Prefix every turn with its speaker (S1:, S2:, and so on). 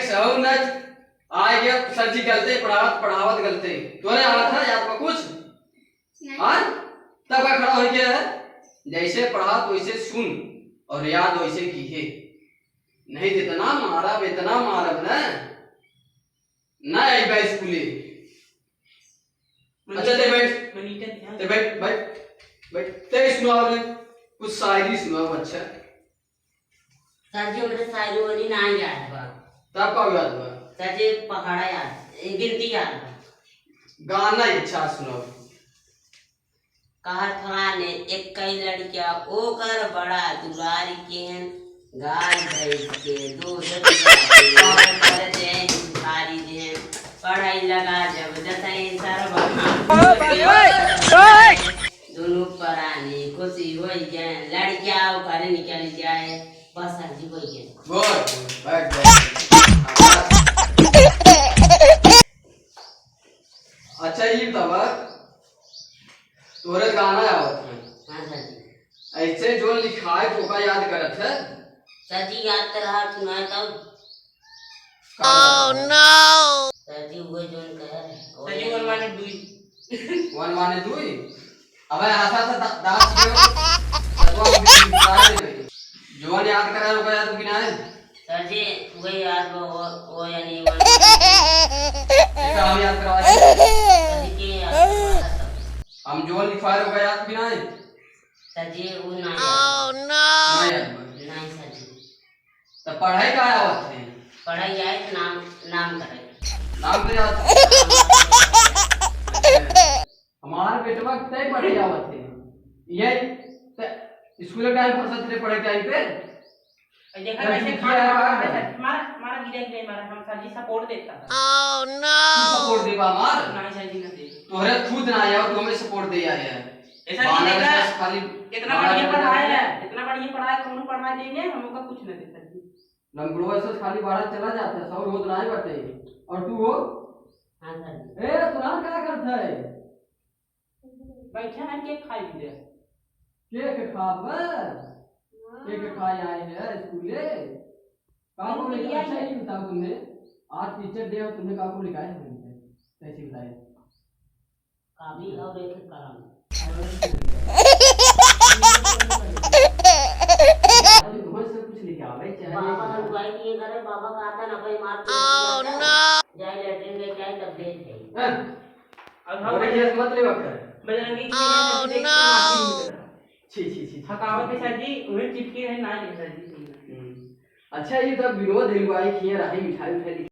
S1: एक सहु न आए गया सर जी गलते पढ़ावत गलते तोरे आना था याद में कुछ हाँ तब खड़ा हो गया है जैसे पढ़ा तो वैसे सुन और याद वैसे कीजिए नहीं जितना मारा ना आई बाई स्कूले अच्छा ते बैठ ते सुनाओ रे कुछ शायरी सुनाओ अच्छा
S2: सर जी मुझे शायरी वाली ना याद बा
S1: तब का याद हुआ
S2: सर जी पहाड़ा याद गिनती याद बा
S1: गाना अच्छा सुनाओ
S2: कहा था ने एक कई लड़कियां ओ कर बड़ा दुलारी के गाय भैंस के दूध कर दे सारी दे पढ़ाई लगा जब दसई दोनों परानी खुशी हो जाए लड़कियां घर निकल जाए बस सर जी हो गए
S1: गुड बैठ अच्छा ये तब तोरे गाना आवत है
S2: हां सर जी
S1: ऐसे जो लिखा है तो का याद करत है
S2: सर जी याद कर रहा सुनाए तब
S1: ओह नो
S2: सर जी वो जोन कह
S3: सर जी वन माने दुई
S1: अबे आशा था दास जो याद करा होगा याद बिना है
S2: सर जी वो याद वो यानी
S1: हम याद करवाए
S2: सर जी के याद
S1: हम जो लिखवाए होगा याद बिना है
S2: सर जी वो ना
S1: ओह नो
S2: नहीं सर जी
S1: तो पढ़ाई का आवत है
S2: पढ़ाई आए तो नाम करे
S1: नाम तो याद हमारे बेटवा तय पढ़े आवत है ये स्कूल टाइम फुर्सत से पढ़े टाइम पे
S3: देखा कैसे मारा गिरे मारा हम सर जी सपोर्ट देता था
S1: ओह नो सपोर्ट देबा मार
S3: नहीं सर जी ना दे
S1: तोरे खुद ना आया और तुम्हें सपोर्ट दे आया है
S3: ऐसा नहीं देगा
S1: खाली
S3: इतना बढ़िया पढ़ाया है इतना बढ़िया पढ़ाया कौन पढ़ा देंगे हमको कुछ नहीं दे सर जी
S1: लंगड़ो ऐसे खाली बाहर चला जाता है सब रोज नहीं बटे और तू हो
S2: हां सर
S1: ए तोरा क्या करता है
S3: बैठा है केक खाई दे
S1: केक खाब केक खाए आए हैं स्कूले काको लिखा अच्छा ही बताओ तुमने आज टीचर डे और तुमने काको लिखा है कैसे बताए
S2: काबिल और एक कलम
S1: कुछ लिखा भाई
S2: बाबा हलवाई किए करे बाबा का आता ना भाई मार ओह नो जाए लेटरिन में जाए तब देख है
S3: अब
S1: हम ये मत ले वक्त
S3: बजरंगी
S1: ओह नो छी
S3: थकावट है सर जी उन्हें चिपके है ना सर जी
S1: अच्छा ये तो विनोद हलवाई किए रही मिठाई